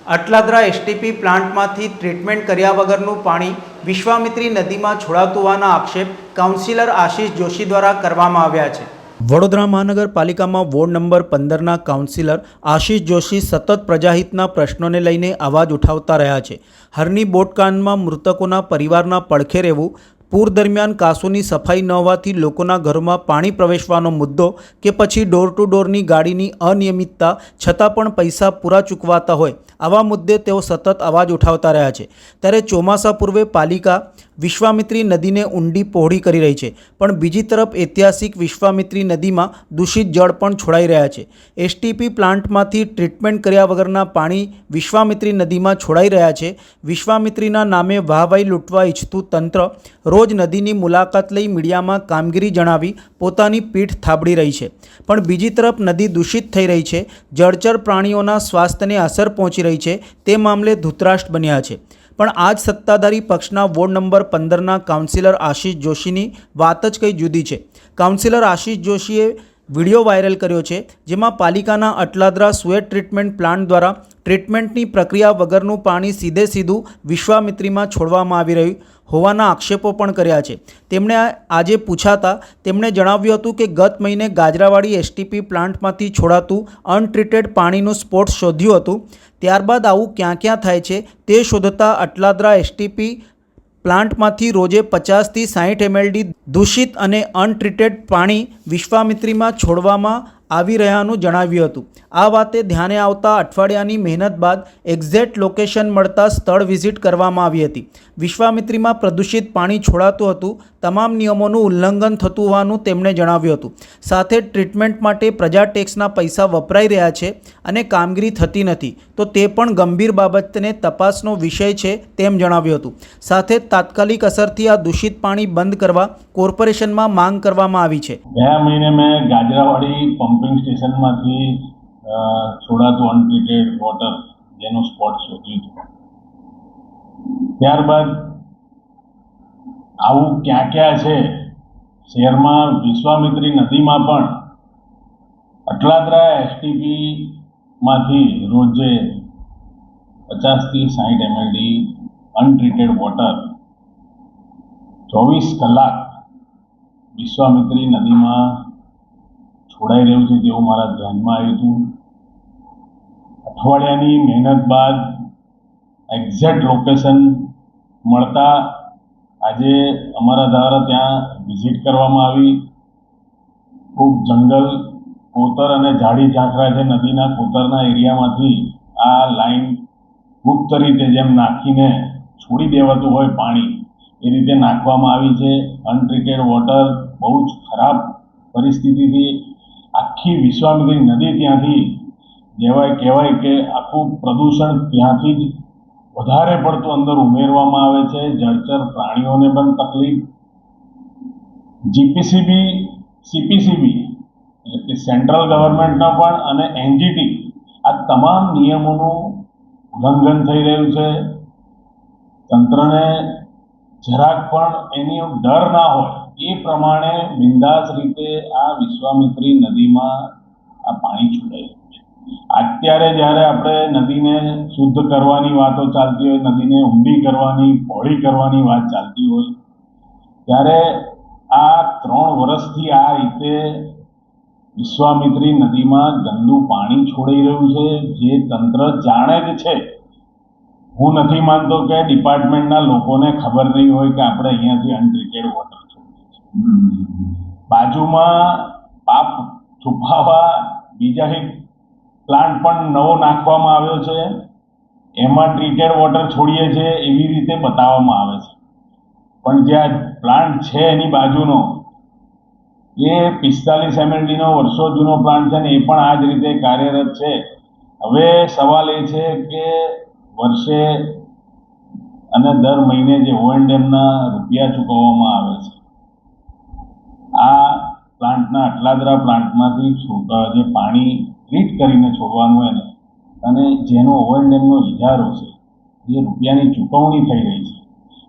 Atladara STP પ્લાન્ટમાંથી treatment કર્યા વગરનું પાણી વિશ્વામિત્રી નદીમાં છોડાતું હોવાના આક્ષેપ કાઉન્સિલર આશીષ જોશી દ્વારા કરવામાં આવ્યા છે। વડોદરા મહાનગરપાલિકામાં વોર્ડ નંબર 15ના કાઉન્સિલર આશીષ જોશી સતત પ્રજાહિતના પ્રશ્નોને લઈને અવાજ ઉઠાવતા રહ્યા છે। હરની બોટકાંડમાં મૃતકોના પરિવારના પડખે રહેવું, પૂર દરમિયાન કાસોની સફાઈ ન હોવાથી લોકોના ઘરોમાં પાણી પ્રવેશવાનો મુદ્દો કે પછી ડોર ટુ ડોરની ગાડીની અનિયમિતતા છતાં પણ પૈસા પૂરા ચૂકવાતા હોય, આવા મુદ્દે તેઓ સતત અવાજ ઉઠાવતા રહ્યા છે। ત્યારે ચોમાસા પૂર્વે પાલિકા વિશ્વામિત્રી નદીને ઊંડી પહોળી કરી રહી છે, પણ બીજી તરફ ઐતિહાસિક વિશ્વામિત્રી નદીમાં દૂષિત જળ પણ છોડાઈ રહ્યા છે। એસટીપી પ્લાન્ટમાંથી ટ્રીટમેન્ટ કર્યા વગરના પાણી વિશ્વામિત્રી નદીમાં છોડાઈ રહ્યા છે। વિશ્વામિત્રીના નામે વાહવાઈ લૂંટવા ઈચ્છતું તંત્ર રોજ નદીની મુલાકાત લઈ મીડિયામાં કામગીરી જણાવી પોતાની પીઠ થાબડી રહી છે, પણ બીજી તરફ નદી દૂષિત થઈ રહી છે, જળચર પ્રાણીઓના સ્વાસ્થ્યને અસર પહોંચી રહી છે, તે મામલે ધૃતરાષ્ટ્ર બન્યા છે। પણ આજ સત્તાધારી પક્ષના વોર્ડ નંબર 15ના કાઉન્સિલર આશીષ જોશીની વાત જ કંઈ જુદી છે। કાઉન્સિલર આશીષ જોશીએ વિડીયો વાયરલ કર્યો છે, જેમાં પાલિકાના અટલાદરા સુએજ ટ્રીટમેન્ટ પ્લાન્ટ દ્વારા ટ્રીટમેન્ટની પ્રક્રિયા વગરનું પાણી સીધું વિશ્વામિત્રીમાં છોડવામાં આવી રહ્યું હોવાના આક્ષેપો પણ કર્યા છે। તેમણે આજે પૂછાતા તેમણે જણાવ્યું હતું કે ગત મહિને ગાજરાવાડી એસટીપી પ્લાન્ટમાંથી છોડાતું અનટ્રીટેડ પાણીનું સ્પોટ શોધ્યું હતું, ત્યારબાદ આવું ક્યાં થાય છે તે શોધતા અટલાદરા એસટીપી પ્લાન્ટમાંથી રોજે 50થી 60 mld દૂષિત અને અનટ્રીટેડ પાણી વિશ્વામિત્રીમાં છોડવામાં આવી રહ્યાનું જણાવ્યું હતું। આ વાતે ધ્યાને આવતા અઠવાડિયાની મહેનત બાદ એક્ઝેક્ટ લોકેશન મળતા સ્થળ વિઝિટ કરવામાં આવી હતી। વિશ્વામિત્રીમાં પ્રદૂષિત પાણી છોડાતું હતું, તમામ નિયમોનું ઉલ્લંઘન થતું હોવાનું તેમણે જણાવ્યું હતું। સાથે ટ્રીટમેન્ટ માટે પ્રજા ટેક્સના પૈસા વપરાઈ રહ્યા છે અને કામગીરી થતી નથી, તો તે પણ ગંભીર બાબતને તપાસનો વિષય છે તેમ જણાવ્યું હતું। સાથે તાત્કાલિક અસરથી આ દૂષિત પાણી બંધ કરવા કોર્પોરેશનમાં માંગ કરવામાં આવી છે। ગયા મહિને મેં ગાજરાવાડી પમ્પિંગ સ્ટેશનમાંથી છોડાતું અનટ્રીટેડ વોટર જેનું સ્પોટ શોધ્યું હતું, ત્યારબાદ આવું ક્યાં છે શહેરમાં વિશ્વામિત્રી નદીમાં પણ અટલાદરા એસટીપી માંથી રોજે 50થી 60 mld અનટ્રીટેડ વોટર 24 કલાક વિશ્વામિત્રી નદીમાં છોડાઈ રહ્યું છે તેવું મારા ધ્યાનમાં આવ્યું હતું। અઠવાડિયાની મહેનત બાદ એક્ઝેક્ટ લોકેશન મળતા આજે અમારા દ્વારા ત્યાં વિઝિટ કરવામાં આવી। ખૂબ જંગલ, કોતર અને ઝાડી ઝાંખરા છે, નદીના કોતરના એરિયામાંથી આ લાઈન ગુપ્ત રીતે જેમ નાખીને છોડી દેવાતું હોય પાણી એ રીતે નાખવામાં આવી છે। અનટ્રીટેડ વોટર બહુ જ ખરાબ પરિસ્થિતિથી આખી વિશ્વામિત્રી નદી ત્યાંથી કહેવાય કે આખું પ્રદૂષણ ત્યાંથી જ વધારે પડતું અંદર ઉમેરવામાં આવે છે। જળચર પ્રાણીઓને પણ તકલીફ। જીપીસીબી, સીપીસીબી એટલે કે સેન્ટ્રલ ગવર્મેન્ટના પણ અને એનજીટી આ તમામ નિયમોનું ઉલ્લંઘન થઈ રહ્યું છે। તંત્રને જરાક પણ એની ડર ના હોય એ પ્રમાણે બિંદાસ રીતે આ વિશ્વામિત્રી નદીમાં આ પાણી છોડાઈ રહ્યું છે। અત્યારે જ્યારે આપણે નદીને શુદ્ધ કરવાની વાતો ચાલતી હોય, નદીને ઊંડી કરવાની, પહોળી કરવાની વાત ચાલતી હોય, ત્યારે આ 3 વર્ષથી આ રીતે વિશ્વામિત્રી નદીમાં ગંદુ પાણી છોડાઈ રહ્યું છે, જે તંત્ર જાણે જ છે। હું નથી માનતો કે ડિપાર્ટમેન્ટના લોકોને ખબર નહીં હોય કે આપણે અહીંયાથી અનટ્રીટેડ વોટર છોડીએ છીએ। બાજુમાં પાપ છુપાવવા બીજા એક પ્લાન્ટ પણ નવો નાખવામાં આવ્યો છે, એમાં ટ્રીટેડ વોટર છોડીએ છીએ એવી રીતે બતાવવામાં આવે છે, પણ જે આ પ્લાન્ટ છે એની બાજુનો એ 45 mldનો વર્ષો જૂનો પ્લાન્ટ છે ને એ પણ આ જ રીતે કાર્યરત છે। હવે સવાલ એ છે કે વર્ષે અને દર મહિને જે O&Mના રૂપિયા ચૂકવવામાં આવે છે, આ પ્લાન્ટના અટલાદરા પ્લાન્ટમાંથી જે પાણી ટ્રીટ કરીને છોડવાનું એને અને જેનો O&Mનો ઇજારો છે, જે રૂપિયાની ચૂકવણી થઈ રહી છે,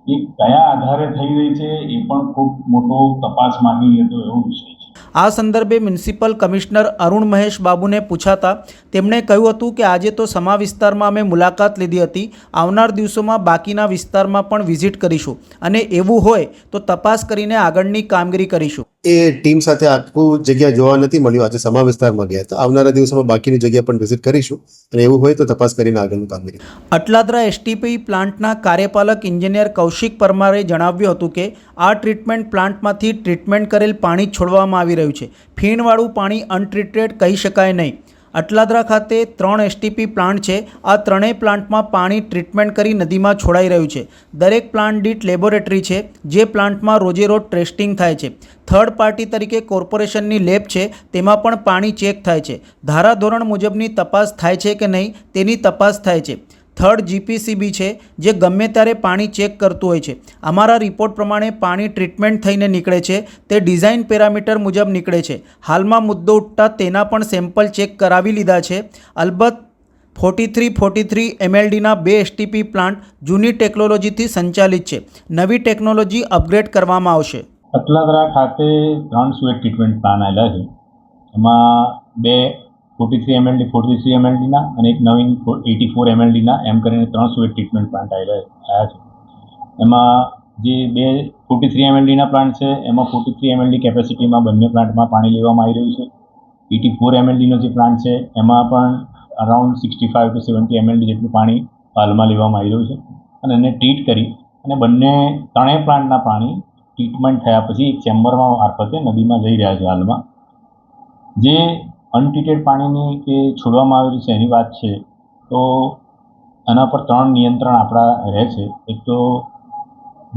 એ કયા આધારે થઈ રહી છે એ પણ ખૂબ મોટો તપાસ માંગી લેતો એવો વિષય છે। આ સંદર્ભે મ્યુનિસિપલ કમિશનર અરુણ મહેશ બાબુને પૂછાતા તેમણે કહ્યું હતું કે આજે તો સમા વિસ્તારમાં અમે મુલાકાત લીધી હતી, આવનાર દિવસોમાં બાકીના વિસ્તારમાં પણ વિઝિટ કરીશું અને એવું હોય તો તપાસ કરીને આગળની કામગીરી કરીશું. એ ટીમ સાથે આખું જગ્યા જોવા નથી મળ્યું. આજે સમા વિસ્તારમાં ગયા હતા. આવનારા દિવસોમાં બાકીની જગ્યા પણ વિઝિટ કરીશું અને એવું હોય તો તપાસ કરીને આગળનું કામગીરી. અટલાદરા એસટીપી પ્લાન્ટના કાર્યપાલક ઇન્જિનિયર કૌશિક પરમારે જણાવ્યું હતું કે આ ટ્રીટમેન્ટ પ્લાન્ટમાંથી ટ્રીટમેન્ટ કરેલ પાણી છોડવામાં આવી રહ્યું છે. ફીણવાળું પાણી અનટ્રીટેડ કહી શકાય નહીં. અટલાદરા ખાતે 3 એસટીપી પ્લાન્ટ છે. આ ત્રણેય પ્લાન્ટમાં પાણી ટ્રીટમેન્ટ કરી નદીમાં છોડાઈ રહ્યું છે. દરેક પ્લાન્ટ દીઠ લેબોરેટરી છે, જે પ્લાન્ટમાં રોજે રોજ ટેસ્ટિંગ થાય છે. થર્ડ પાર્ટી તરીકે કોર્પોરેશનની લેબ છે, તેમાં પણ પાણી ચેક થાય છે. ધારાધોરણ મુજબની તપાસ થાય છે કે નહીં તેની તપાસ થાય છે. થર્ડ જીપીસીબી છે, જે ગમે ત્યારે પાણી ચેક કરતું હોય છે. અમારા રિપોર્ટ પ્રમાણે પાણી ટ્રીટમેન્ટ થઈને નીકળે છે તે ડિઝાઇન પેરામીટર મુજબ નીકળે છે. હાલમાં મુદ્દો ઉઠતા તેના પણ સેમ્પલ ચેક કરાવી લીધા છે. અલબત્ત 43 MLDના 2 એસટીપી પ્લાન્ટ જૂની ટેકનોલોજીથી સંચાલિત છે. નવી ટેકનોલોજી અપગ્રેડ કરવામાં આવશે. અટલાદરા ખાતે 3 સુએજ ટ્રીટમેન્ટ પ્લાન્ટ આવેલા છે. એમાં 2 43 MLD 43 MLDના અને એક નવીન 84 MLDના એમ કરીને 3 સુએજ ટ્રીટમેન્ટ પ્લાન્ટ આવ્યા છે. એમાં જે 2 43 MLDના પ્લાન્ટ છે એમાં 43 MLD કેપેસિટીમાં બંને પ્લાન્ટમાં પાણી લેવામાં આવી રહ્યું છે. 84 MLDનો જે પ્લાન્ટ છે એમાં પણ અરાઉન્ડ 65 to 70 MLD જેટલું પાણી હાલમાં લેવામાં આવી રહ્યું છે અને એને ટ્રીટ કરી અને ત્રણેય પ્લાન્ટના પાણી ટ્રીટમેન્ટ થયા પછી એક ચેમ્બરમાં મારફતે નદીમાં જઈ રહ્યા છે. હાલમાં જે અનટ્રીટેડ પાણીની કે છોડવામાં આવેલી છે એની વાત છે તો એના પર 3 નિયંત્રણ આપણા રહે છે. એક તો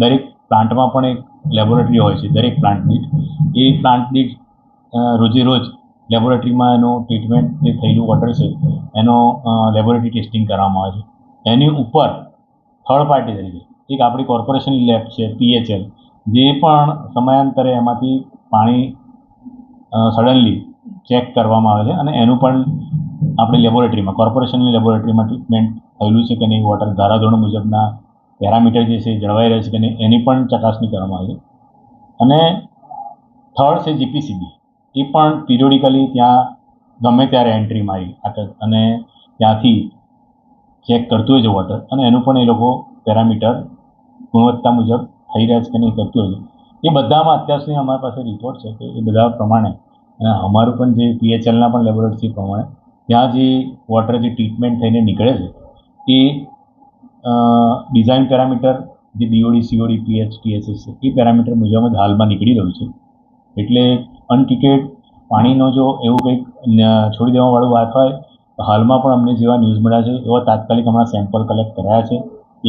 દરેક પ્લાન્ટમાં પણ એક લેબોરેટરી હોય છે. દરેક પ્લાન્ટ દીઠ એ પ્લાન્ટ દીઠ રોજે રોજ લેબોરેટરીમાં એનું ટ્રીટમેન્ટ જે થયેલું વોટર છે એનો લેબોરેટરી ટેસ્ટિંગ કરવામાં આવે છે. એની ઉપર થર્ડ પાર્ટી તરીકે એક આપણી કોર્પોરેશનની લેબ છે PHL, જે પણ સમયાંતરે એમાંથી પાણી સડનલી ચેક કરવામાં આવે છે અને એનું પણ આપણી લેબોરેટરીમાં કોર્પોરેશનની લેબોરેટરીમાં ટ્રીટમેન્ટ થયેલું છે કે નહીં, વોટર ધારાધોરણ મુજબના પેરામીટર જે છે એ જળવાઈ રહે છે કે નહીં એની પણ ચકાસણી કરવામાં આવે છે. અને થર્ડ છે જીપીસીબી, એ પણ પિરિયોડિકલી ત્યાં ગમે ત્યારે એન્ટ્રી મારી અને ત્યાંથી ચેક કરતું હોય છે વોટર અને એનું પણ એ લોકો પેરામીટર ગુણવત્તા મુજબ થઈ રહ્યા છે કે નહીં કરતું હોય છે. એ બધામાં અત્યાર સુધી અમારી પાસે રિપોર્ટ છે કે એ બધા પ્રમાણે અને અમારું પણ જે PHLના પણ લેબોરેટરી પ્રમાણે ત્યાં જે વોટર જે ટ્રીટમેન્ટ થઈને નીકળે છે એ ડિઝાઇન પેરામીટર જે BOD COD pH THS છે એ પેરામીટર મુજબ જ હાલમાં નીકળી રહ્યું છે. એટલે અનટ્રીટેડ પાણીનો જો એવું કંઈક છોડી દેવાવાળું વાત હોય તો હાલમાં પણ અમને જેવા ન્યૂઝ મળ્યા છે એવા તાત્કાલિક હમણાં સેમ્પલ કલેક્ટ કરાયા છે.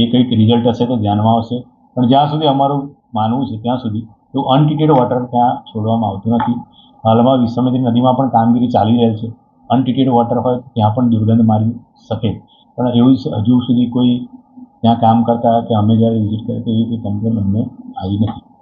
એ કંઈક રિઝલ્ટ હશે તો ધ્યાનમાં આવશે. પણ જ્યાં સુધી અમારું માનવું છે ત્યાં સુધી તો અનટ્રીટેડ વોટર ત્યાં છોડવામાં આવતું નથી. હાલમાં વિશ્વામિત્રી નદીમાં પણ કામગીરી ચાલી રહેલ છે. અનટ્રીટેડ વોટર હોય ત્યાં પણ દુર્ગંધ મારી શકે, પણ એવું હજુ સુધી કોઈ ત્યાં કામ કરતા કે અમે જ્યારે વિઝિટ કરીએ તો એવી કોઈ કમ્પ્લેન અમને આવી નથી.